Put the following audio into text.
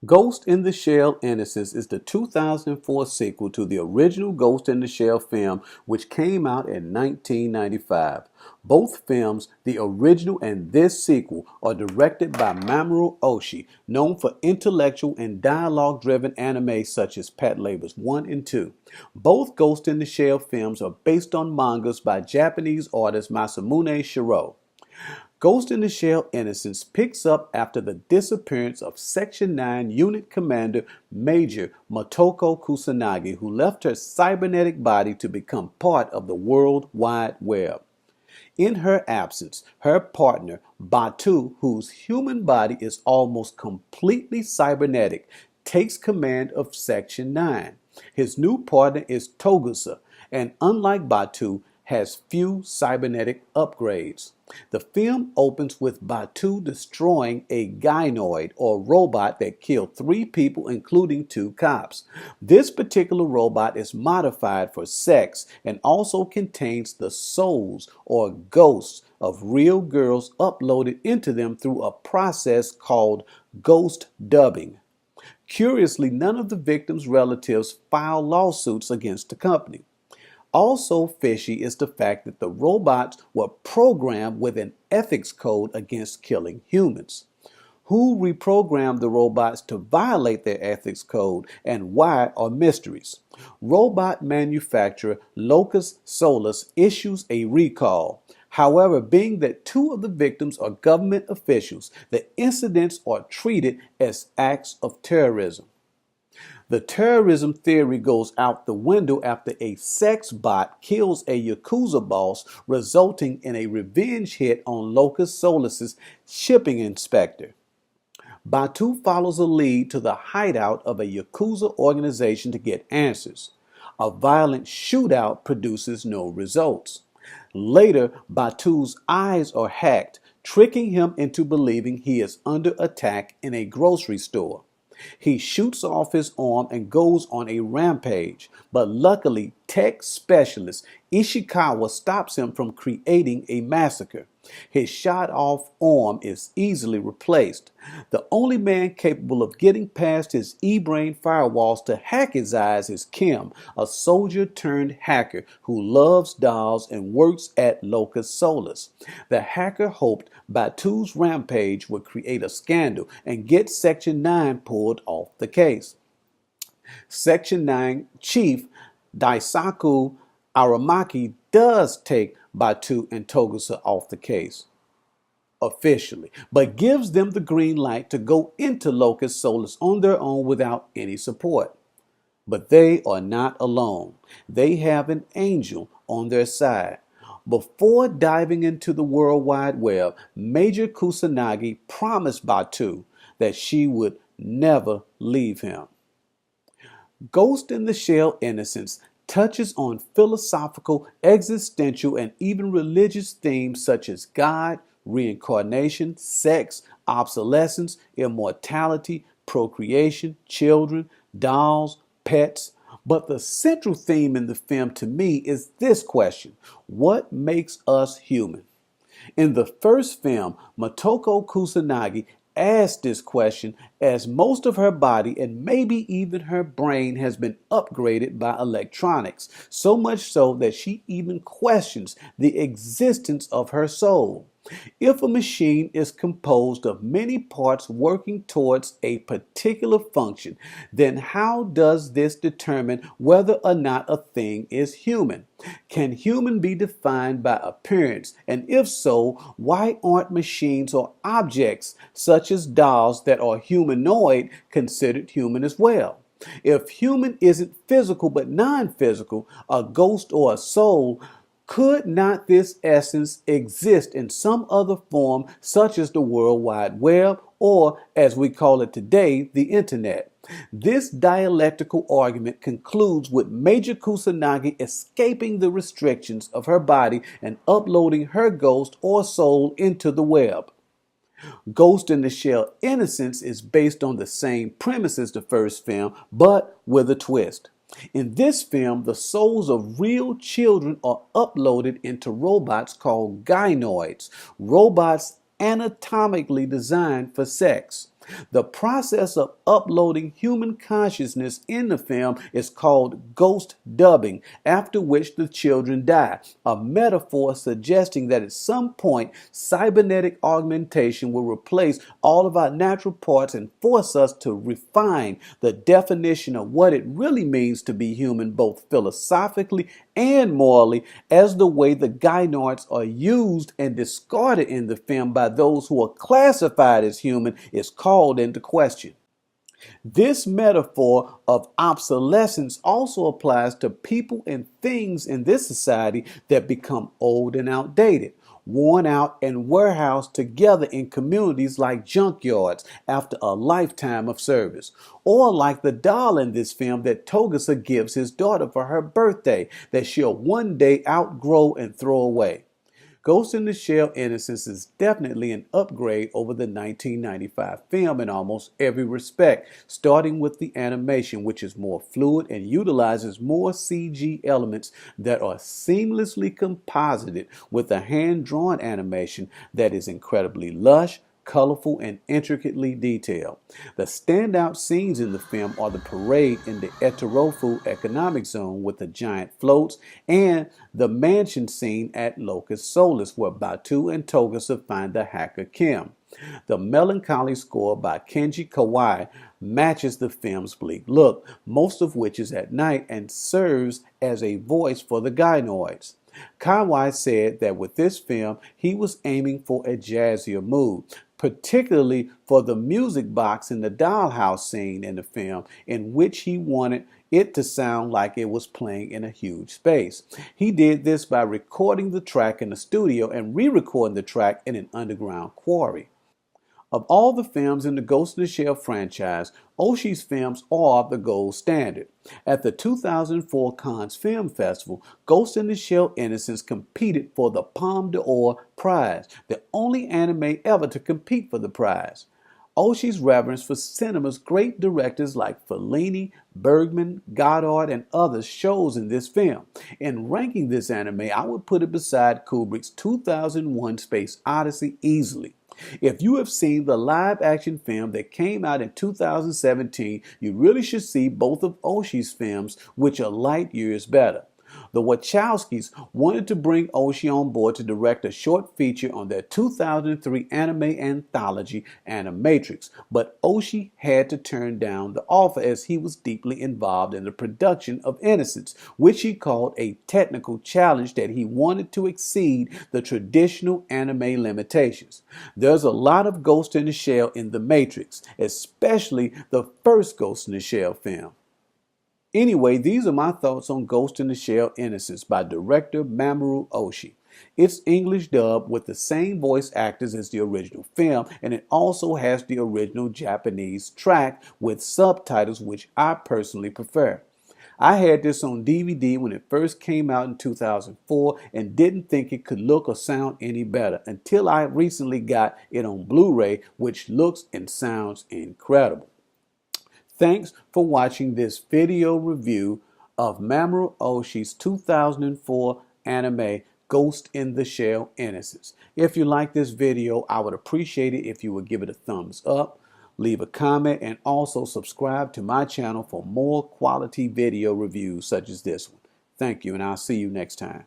Ghost in the Shell Innocence is the 2004 sequel to the original Ghost in the Shell film, which came out in 1995. Both films, the original and this sequel, are directed by Mamoru Oshii, known for intellectual and dialogue-driven anime such as Pet Labors 1 and 2. Both Ghost in the Shell films are based on mangas by Japanese artist Masamune Shirow. Ghost in the Shell Innocence picks up after the disappearance of Section 9 Unit Commander Major Motoko Kusanagi, who left her cybernetic body to become part of the World Wide Web. In her absence, her partner, Batou, whose human body is almost completely cybernetic, takes command of Section 9. His new partner is Togusa, and unlike Batou, has few cybernetic upgrades. The film opens with Batou destroying a gynoid or robot that killed 3 people, including 2 cops. This particular robot is modified for sex and also contains the souls or ghosts of real girls uploaded into them through a process called ghost dubbing. Curiously, none of the victims' relatives filed lawsuits against the company. Also fishy is the fact that the robots were programmed with an ethics code against killing humans. Who reprogrammed the robots to violate their ethics code and why are mysteries. Robot manufacturer Locus Solus issues a recall. However, being that 2 of the victims are government officials, the incidents are treated as acts of terrorism. The terrorism theory goes out the window after a sex bot kills a Yakuza boss, resulting in a revenge hit on Locus Solus's shipping inspector. Batou follows a lead to the hideout of a Yakuza organization to get answers. A violent shootout produces no results. Later, Batou's eyes are hacked, tricking him into believing he is under attack in a grocery store. He shoots off his arm and goes on a rampage, but luckily tech specialist Ishikawa stops him from creating a massacre. His shot off arm is easily replaced. The only man capable of getting past his e-brain firewalls to hack his eyes is Kim, a soldier turned hacker who loves dolls and works at Locus Solus. The hacker hoped Batou's rampage would create a scandal and get Section 9 pulled off the case. Section 9 Chief Daisaku Aramaki does take Batou and Togusa off the case officially, but gives them the green light to go into Locus Solus on their own without any support. But they are not alone. They have an angel on their side. Before diving into the World Wide Web, Major Kusanagi promised Batou that she would never leave him. Ghost in the Shell Innocence touches on philosophical, existential, and even religious themes such as God, reincarnation, sex, obsolescence, immortality, procreation, children, dolls, pets. But the central theme in the film to me is this question: what makes us human? In the first film, Motoko Kusanagi asked this question as most of her body and maybe even her brain has been upgraded by electronics, so much so that she even questions the existence of her soul. If a machine is composed of many parts working towards a particular function, then how does this determine whether or not a thing is human? Can human be defined by appearance? And if so, why aren't machines or objects such as dolls that are humanoid considered human as well? If human isn't physical but non-physical, a ghost or a soul, could not this essence exist in some other form, such as the World Wide Web, or as we call it today, the Internet? This dialectical argument concludes with Major Kusanagi escaping the restrictions of her body and uploading her ghost or soul into the web. Ghost in the Shell Innocence is based on the same premise as the first film, but with a twist. In this film, the souls of real children are uploaded into robots called gynoids, robots anatomically designed for sex. The process of uploading human consciousness in the film is called ghost dubbing, after which the children die, a metaphor suggesting that at some point cybernetic augmentation will replace all of our natural parts and force us to refine the definition of what it really means to be human, both philosophically and morally, as the way the gynoids are used and discarded in the film by those who are classified as human is called into question. This metaphor of obsolescence also applies to people and things in this society that become old and outdated, worn out and warehoused together in communities like junkyards after a lifetime of service, or like the doll in this film that Togusa gives his daughter for her birthday that she'll one day outgrow and throw away. Ghost in the Shell Innocence is definitely an upgrade over the 1995 film in almost every respect, starting with the animation, which is more fluid and utilizes more CG elements that are seamlessly composited with a hand-drawn animation that is incredibly lush, colorful, and intricately detailed. The standout scenes in the film are the parade in the Eterofu economic zone with the giant floats and the mansion scene at Locust Solis where Batou and Togusa find the hacker Kim. The melancholy score by Kenji Kawai matches the film's bleak look, most of which is at night and serves as a voice for the gynoids. Kawai said that with this film, he was aiming for a jazzier mood, particularly for the music box in the dollhouse scene in the film, in which he wanted it to sound like it was playing in a huge space. He did this by recording the track in the studio and re-recording the track in an underground quarry. Of all the films in the Ghost in the Shell franchise, Oshii's films are the gold standard. At the 2004 Cannes Film Festival, Ghost in the Shell Innocence competed for the Palme d'Or prize, the only anime ever to compete for the prize. Oshii's reverence for cinema's great directors like Fellini, Bergman, Godard, and others shows in this film. In ranking this anime, I would put it beside Kubrick's 2001 Space Odyssey easily. If you have seen the live-action film that came out in 2017, you really should see both of Oshii's films, which are light years better. The Wachowskis wanted to bring Oshii on board to direct a short feature on their 2003 anime anthology, Animatrix, but Oshii had to turn down the offer as he was deeply involved in the production of Innocence, which he called a technical challenge that he wanted to exceed the traditional anime limitations. There's a lot of Ghost in the Shell in The Matrix, especially the first Ghost in the Shell film. Anyway, these are my thoughts on Ghost in the Shell Innocence by director Mamoru Oshii. It's English dub with the same voice actors as the original film, and it also has the original Japanese track with subtitles, which I personally prefer. I had this on DVD when it first came out in 2004 and didn't think it could look or sound any better until I recently got it on Blu Ray, which looks and sounds incredible. Thanks for watching this video review of Mamoru Oshii's 2004 anime Ghost in the Shell Innocence. If you like this video, I would appreciate it if you would give it a thumbs up, leave a comment, and also subscribe to my channel for more quality video reviews such as this one. Thank you, and I'll see you next time.